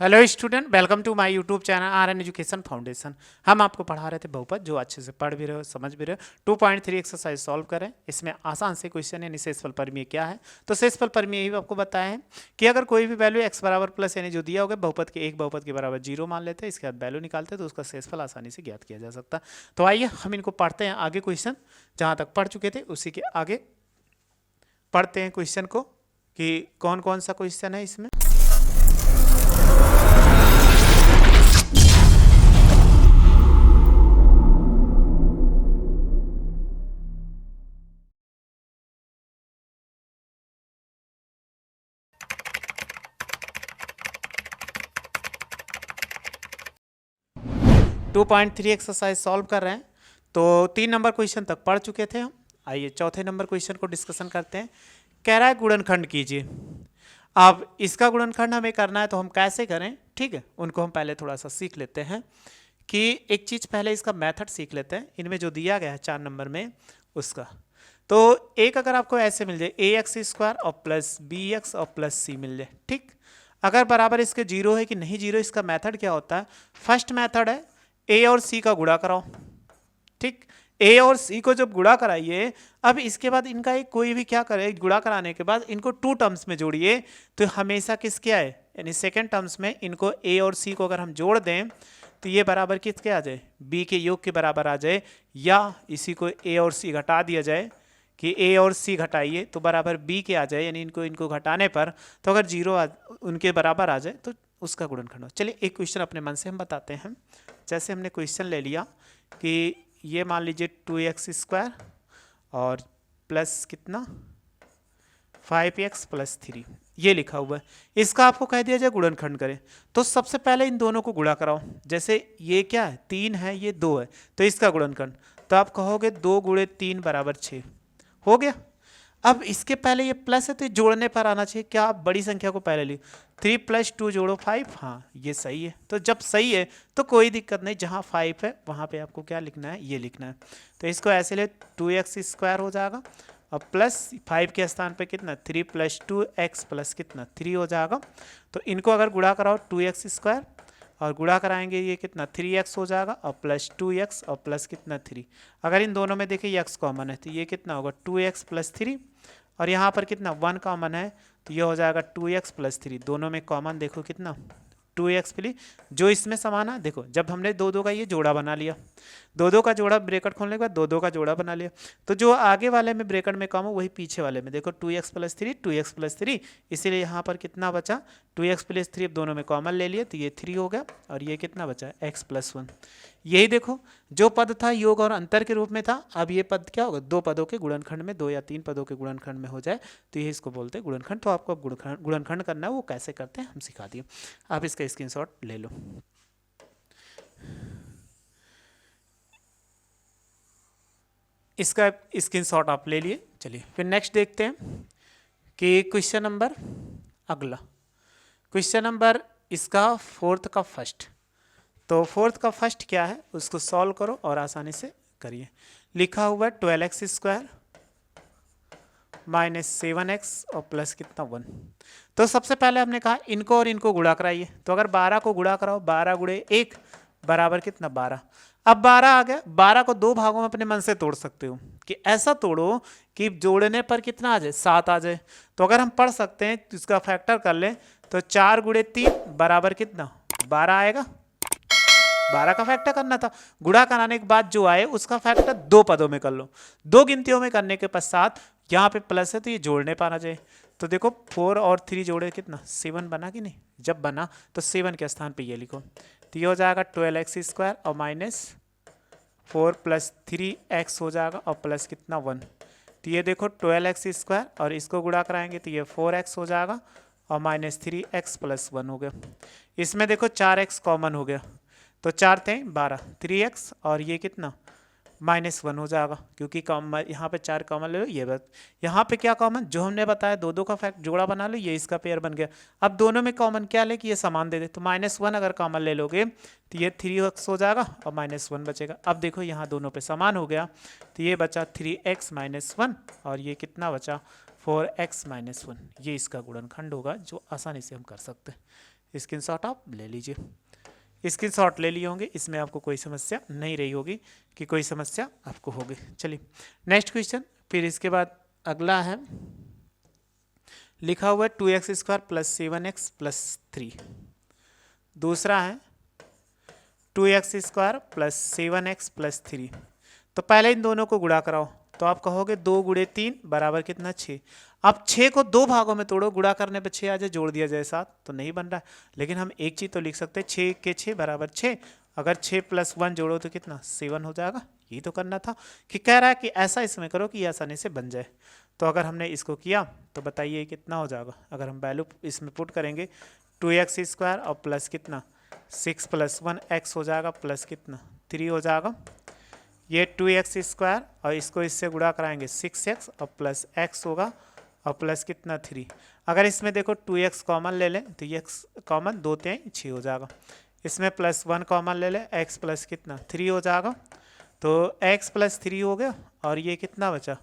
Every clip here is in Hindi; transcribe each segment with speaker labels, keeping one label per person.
Speaker 1: Hello student, welcome to my YouTube channel R N. Education foundation. हम आपको पढ़ा रहे थे बहुपद, जो अच्छे से पढ़ भी रहे हो, समझ भी रहे हो। 2.3 एक्सरसाइज सॉल्व करें। इसमें आसान से क्वेश्चन है, शेषफल परिमेय क्या है। तो शेषफल परिमेय यही आपको बताया है कि अगर कोई भी वैल्यू x बराबर प्लस यानी जो दिया होगा बहुपद के एक बहुपद के बराबर 0 मान लेते हैं, इसके बाद वैल्यू निकालते हैं तो उसका शेषफल आसानी से ज्ञात किया जा सकता है। तो आइए हम इनको पढ़ते हैं आगे। क्वेश्चन जहाँ तक पढ़ चुके थे उसी के आगे पढ़ते हैं क्वेश्चन को कि कौन कौन सा क्वेश्चन है इसमें। 2.3 एक्सरसाइज सॉल्व कर रहे हैं। तो 3 नंबर क्वेश्चन तक पढ़ चुके थे हम। आइए चौथे नंबर क्वेश्चन को डिस्कशन करते हैं। कह रहा है गुणनखंड कीजिए। अब इसका गुणनखंड हमें करना है तो हम कैसे करें, ठीक है, उनको हम पहले थोड़ा सा सीख लेते हैं कि एक चीज़ पहले इसका मेथड सीख लेते हैं। इनमें जो दिया गया है 4 नंबर में उसका, तो एक अगर आपको ऐसे मिल जाए ax² और प्लस bx और प्लस c मिल जाए, ठीक। अगर बराबर इसके 0 है कि नहीं 0, इसका मेथड क्या होता है। फर्स्ट मेथड है a और c का गुणा कराओ, ठीक। a और c को जब गुणा कराइए, अब इसके बाद इनका एक कोई भी क्या करे, गुणा कराने के बाद इनको 2 टर्म्स में जोड़िए तो हमेशा किसके आए, यानी सेकेंड टर्म्स में इनको a और c को अगर हम जोड़ दें तो ये बराबर किसके आ जाए, b के योग के बराबर आ जाए। या इसी को a और c घटा दिया जाए कि a और c घटाइए तो बराबर b के आ जाए, यानी इनको घटाने पर तो अगर 0 उनके बराबर आ जाए तो उसका गुणनखंड हो। चलिए एक क्वेश्चन अपने मन से हम बताते हैं। जैसे हमने क्वेश्चन ले लिया कि ये मान लीजिए 2x² और प्लस कितना 5x प्लस 3 ये लिखा हुआ है। इसका आपको कह दिया जाए गुणनखंड करें, तो सबसे पहले इन दोनों को गुणा कराओ। जैसे ये क्या है 3 है, ये 2 है, तो इसका गुणनखंड तो आप कहोगे 2 गुणे 3 बराबर 6 हो गया। अब इसके पहले ये प्लस है तो ये जोड़ने पर आना चाहिए। क्या आप बड़ी संख्या को पहले ली, 3 + 2 जोड़ो 5, हाँ ये सही है। तो जब सही है तो कोई दिक्कत नहीं, जहाँ 5 है वहाँ पे आपको क्या लिखना है, ये लिखना है। तो इसको ऐसे ले 2x² हो जाएगा और प्लस 5 के स्थान पे कितना 3 + 2x प्लस कितना 3 हो जाएगा। तो इनको अगर गुणा कराओ 2x² और गुणा कराएंगे ये कितना 3x हो जाएगा और प्लस 2x और प्लस कितना 3। अगर इन दोनों में देखिए x कॉमन है तो ये कितना होगा 2x प्लस 3 और यहाँ पर कितना 1 कॉमन है तो ये हो जाएगा 2x प्लस 3। दोनों में कॉमन देखो कितना 2x प्ली, जो इसमें समाना देखो जब हमने 2 का ये जोड़ा बना लिया, 2 का जोड़ा ब्रैकेट खोलने के बाद 2 का जोड़ा बना लिया, तो जो आगे वाले में ब्रैकेट में कम हो वही पीछे वाले में देखो 2x प्लस 3 2x प्लस 3, इसीलिए यहाँ पर कितना बचा 2x प्लस 3। दोनों में कॉमन ले लिए तो ये 3 हो गया और ये कितना बचा x प्लस 1। यही देखो जो पद था योग और अंतर के रूप में था, अब ये पद क्या होगा 2 पदों के गुणनखंड में, 2 या 3 पदों के गुणनखंड में हो जाए तो ये इसको बोलते हैं गुणनखंड। तो आपको गुणनखंड करना है, वो कैसे करते हैं हम सिखा दिए। आप इसका स्क्रीनशॉट ले लो। इसका स्क्रीनशॉट आप ले लिए। चलिए फिर नेक्स्ट देखते हैं कि क्वेश्चन नंबर अगला, क्वेश्चन नंबर इसका 4th का फर्स्ट। तो 4th का फर्स्ट क्या है उसको सॉल्व करो और आसानी से करिए। लिखा हुआ है 12x² माइनस 7x और प्लस कितना 1। तो सबसे पहले हमने कहा इनको और इनको गुणा कराइए। तो अगर 12 को गुणा कराओ 12 गुणे 1 बराबर कितना 12। अब 12 आ गया, 12 को 2 भागों में अपने मन से तोड़ सकते हो कि ऐसा तोड़ो कि जोड़ने पर कितना आ जाए 7 आ जाए। तो अगर हम पढ़ सकते हैं तो इसका फैक्टर कर लें तो 4 गुणे 3 बराबर कितना 12 आएगा। 12 का फैक्टर करना था, गुणा कराने के बाद जो आए उसका फैक्टर 2 पदों में कर लो। 2 गिनतियों में करने के पश्चात यहाँ पे प्लस है तो ये जोड़ने पर आ जाए। तो देखो 4 और 3 जोड़े कितना 7 बना कि नहीं, जब बना तो 7 के स्थान पे ये लिखो तो ये हो जाएगा 12x² और माइनस 4 + 3x हो जाएगा और प्लस कितना 1। तो ये देखो 12x² और इसको गुणा कराएंगे तो ये 4x हो जाएगा और माइनस 3x प्लस 1 हो गया। इसमें देखो 4x कॉमन हो गया तो 4 × 12 3x और ये कितना -1 हो जाएगा, क्योंकि यहाँ पे 4 कॉमन ले लो। ये बात यहाँ पे क्या कॉमन जो हमने बताया 2 का फैक्ट जोड़ा बना लो, ये इसका पेयर बन गया। अब दोनों में कॉमन क्या ले कि ये समान दे दे, तो -1 अगर कॉमन ले लोगे तो ये 3x हो जाएगा और -1 बचेगा। अब देखो यहाँ दोनों पे समान हो गया तो ये बचा 3x - 1 और ये कितना बचा 4x - 1। ये इसका गुणनखंड होगा जो आसानी से हम कर सकते हैं। स्क्रीनशॉट आप ले लीजिए। स्क्रीनशॉट ले लिए होंगे, इसमें आपको कोई समस्या नहीं रही होगी कि कोई समस्या आपको होगी। चलिए नेक्स्ट क्वेश्चन। फिर इसके बाद अगला है, लिखा हुआ है 2x² + 7x + 3। दूसरा है 2x² + 7x + 3। तो पहले इन दोनों को गुणा कराओ, तो आप कहोगे 2 × 3 बराबर कितना 6। अब 6 को 2 भागों में तोड़ो, गुणा करने पे 6 आ जाए, जोड़ दिया जाए 7, तो नहीं बन रहा है। लेकिन हम एक चीज़ तो लिख सकते हैं, 6 के 6 बराबर 6। अगर 6 + 1 जोड़ो तो कितना 7 हो जाएगा। यही तो करना था, कि कह रहा है कि ऐसा इसमें करो कि आसानी से बन जाए। तो अगर हमने इसको किया तो बताइए कितना हो जाएगा। अगर हम वैल्यू इसमें पुट करेंगे 2x² और प्लस कितना 6 + 1 x हो जाएगा, प्लस कितना 3 हो जाएगा। ये 2x² और इसको इससे गुणा कराएंगे 6x और प्लस x होगा और प्लस कितना 3। अगर इसमें देखो 2x कॉमन ले लें तो ये x कॉमन 2 3 6 हो जाएगा। इसमें +1 कॉमन ले लें, x प्लस कितना 3 हो जाएगा। तो x + 3 हो गया और ये कितना बचा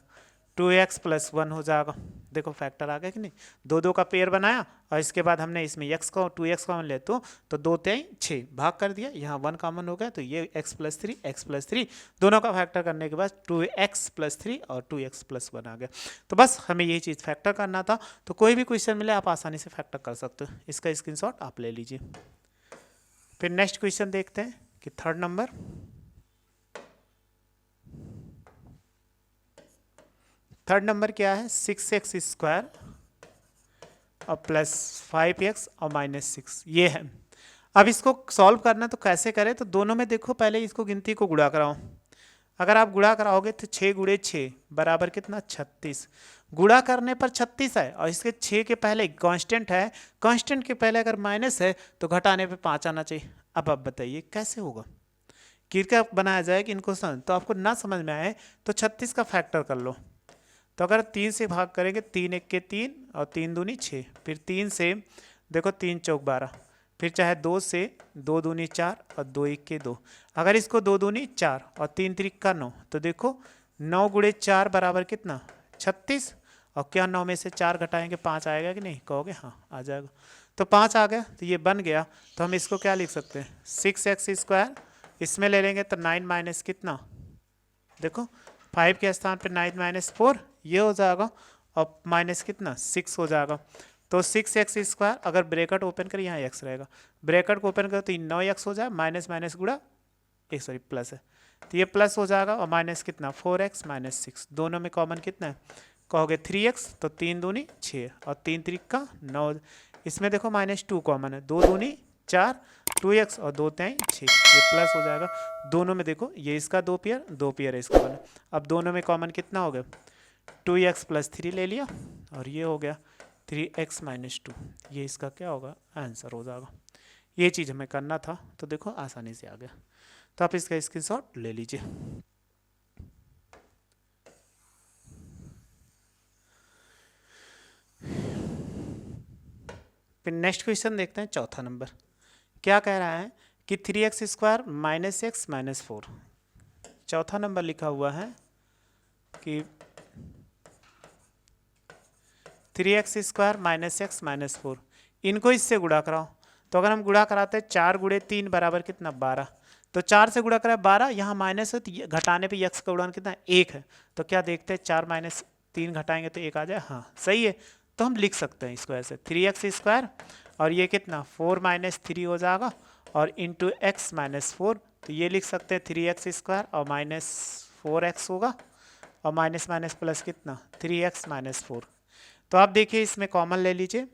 Speaker 1: 2x + 1 हो जाएगा। देखो फैक्टर आ गया कि नहीं, 2 2 का पेयर बनाया और इसके बाद हमने इसमें x को 2x कॉमन ले तो 2 3 6 भाग कर दिया, यहाँ 1 कॉमन हो गया तो ये x + 3 दोनों का फैक्टर करने के बाद 2x + 3 और 2x + 1 आ गया। तो बस हमें यही चीज़ फैक्टर करना था। तो कोई भी क्वेश्चन मिले आप आसानी से फैक्टर कर सकते हो, इसका स्क्रीनशॉट आप ले लीजिए। फिर नेक्स्ट क्वेश्चन देखते हैं कि 3rd नंबर। थर्ड नंबर क्या है, 6x² और प्लस 5x और -6 ये है। अब इसको सॉल्व करना तो कैसे करें, तो दोनों में देखो पहले इसको गिनती को गुणा कराओ। अगर आप गुणा कराओगे तो 6 × 6 बराबर कितना 36। गुणा करने पर 36 है और इसके 6 के पहले कांस्टेंट है, कांस्टेंट के पहले अगर माइनस है तो घटाने पे 5 आना चाहिए। अब आप बताइए कैसे होगा, किरका बनाया जाए कि इनको समझ, तो आपको ना समझ में आए तो 36 का फैक्टर कर लो। तो अगर 3 से भाग करेंगे 3 1 के 3 और 3 दूनी 6, फिर 3 से देखो 3 चौक 12, फिर चाहे 2 से 2 दूनी 4 और 2 1 के 2। अगर इसको 2 दूनी 4 और 3 3 का 9, तो देखो 9 × 4 बराबर कितना 36। और क्या 9 में से 4 घटाएंगे 5 आएगा कि नहीं, कहोगे हाँ आ जाएगा। तो 5 आ गया तो ये बन गया। तो हम इसको क्या लिख सकते हैं 6x², इसमें ले लेंगे तो 9 माइनस कितना, देखो 5 के स्थान पे 9 - 4 ये हो जाएगा और माइनस कितना 6 हो जाएगा। तो 6x², अगर ब्रैकेट ओपन करें यहाँ x रहेगा, ब्रैकेट को ओपन करें तो 9x हो जाए, माइनस माइनस गुणा प्लस है, तो ये प्लस हो जाएगा और माइनस कितना 4x - 6, दोनों में कॉमन कितना है, कहोगे 3x, तो 3 दूनी 6 और 3 3 का 9। इसमें देखो -2 कॉमन है, 2 दूनी 4 2x और 2 3 6, ये प्लस हो जाएगा। दोनों में देखो ये इसका 2 पेयर है इसका बना। अब दोनों में कॉमन कितना हो गया 2x + 3 ले लिया और ये हो गया 3x - 2, ये इसका क्या होगा आंसर हो जाएगा। ये चीज़ हमें करना था, तो देखो आसानी से आ गया। तो आप इसका स्क्रीनशॉट ले लीजिए। फिर नेक्स्ट क्वेश्चन देखते हैं 4था नंबर। क्या कह रहा है कि 3x² - x - 4। चौथा नंबर लिखा हुआ है कि 3x² - x - 4, इनको इससे गुणा कराओ। तो अगर हम गुणा कराते हैं 4 × 3 बराबर कितना 12, तो 4 से गुणा कराए 12, यहाँ माइनस है तो घटाने पे x का गुणन कितना 1 है। तो क्या देखते हैं 4 - 3 घटाएंगे तो 1 आ जाए, हाँ सही है। तो हम लिख सकते हैं इसको ऐसे 3x² और ये कितना 4 - 3 हो जाएगा और इंटू x - 4, तो ये लिख सकते हैं 3x² और -4x होगा और माइनस माइनस प्लस कितना 3x - 4। तो आप देखिए इसमें कॉमन ले लीजिए,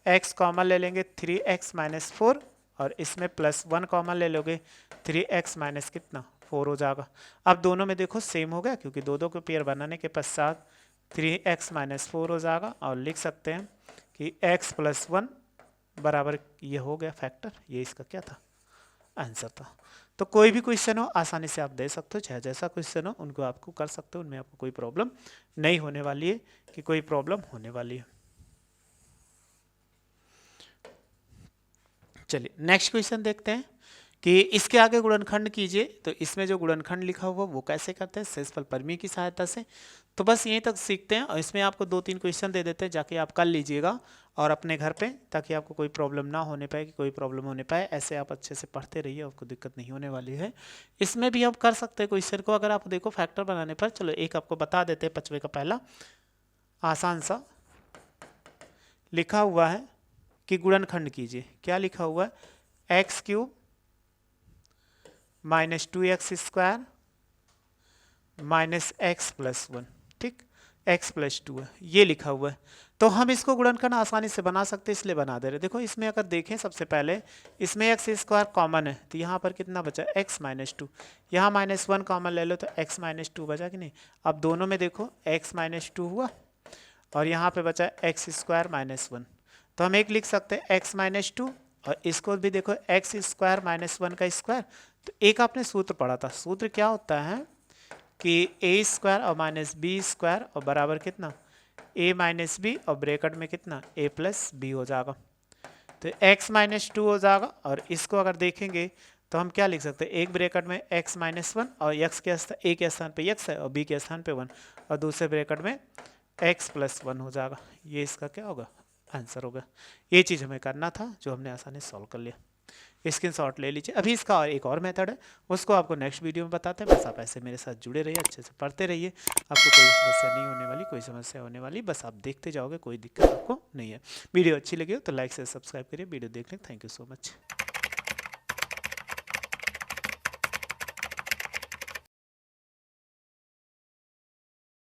Speaker 1: x कॉमन ले लेंगे 3x - 4 और इसमें +1 कॉमन ले लोगे 3x - कितना 4 हो जाएगा। अब दोनों में देखो सेम हो गया, क्योंकि दो को पेयर बनाने के पश्चात 3x - 4 हो जाएगा और लिख सकते हैं कि x + 1 बराबर ये हो गया फैक्टर, ये इसका क्या था आंसर था। तो कोई भी क्वेश्चन हो आसानी से आप दे सकते हो, चाहे जैसा क्वेश्चन हो उनको आपको कर सकते हो, उनमें आपको कोई प्रॉब्लम नहीं होने वाली है कि कोई प्रॉब्लम होने वाली है। चलिए नेक्स्ट क्वेश्चन देखते हैं कि इसके आगे गुणनखंड कीजिए, तो इसमें जो गुणनखंड लिखा हुआ वो कैसे करते हैं, शेषफल परिमेय की सहायता से। तो बस यहीं तक सीखते हैं, और इसमें आपको 2-3 क्वेश्चन दे देते हैं, जाके आप कर लीजिएगा और अपने घर पे, ताकि आपको कोई प्रॉब्लम ना होने पाए, कि कोई प्रॉब्लम होने पाए। ऐसे आप अच्छे से पढ़ते रहिए, आपको दिक्कत नहीं होने वाली है। इसमें भी आप कर सकते हैं क्वेश्चन को, अगर आप देखो फैक्टर बनाने पर। चलो एक आपको बता देते हैं, 5वें का पहला आसान सा लिखा हुआ है कि गुणनखंड कीजिए। क्या लिखा हुआ है, x³ - 2x² - x + 1, ठीक, x + 2 है, ये लिखा हुआ है। तो हम इसको गुणनखंड आसानी से बना सकते हैं, इसलिए बना दे रहे। देखो इसमें अगर देखें, सबसे पहले इसमें x² कॉमन है, तो यहाँ पर कितना बचा, x - 2। यहाँ -1 कॉमन ले लो तो x - 2 बचा कि नहीं। अब दोनों में देखो x - 2 हुआ, और यहाँ पे बचा x² - 1। तो हम एक लिख सकते हैं x - 2, और इसको भी देखो x² - 1 का स्क्वायर। तो एक आपने सूत्र पढ़ा था, सूत्र क्या होता है कि a² और -b² और बराबर कितना, a - b, और ब्रैकेट में कितना, a + b हो जाएगा। तो x - 2 हो जाएगा, और इसको अगर देखेंगे तो हम क्या लिख सकते हैं, एक ब्रैकेट में x - 1, और x के a के स्थान पे x है और b के स्थान पे 1, और दूसरे ब्रैकेट में x + 1 हो जाएगा। ये इसका क्या होगा, आंसर होगा। ये चीज़ हमें करना था, जो हमने आसानी से सॉल्व कर लिया। स्क्रीनशॉट ले लीजिए। अभी इसका एक और मेथड है, उसको आपको नेक्स्ट वीडियो में बताते हैं। बस आप ऐसे मेरे साथ जुड़े रहिए, अच्छे से पढ़ते रहिए, आपको कोई समस्या नहीं होने वाली, कोई समस्या होने वाली, बस आप देखते जाओगे, कोई दिक्कत आपको नहीं है। वीडियो अच्छी लगी हो तो लाइक से सब्सक्राइब करिए। वीडियो देखने थैंक यू सो मच।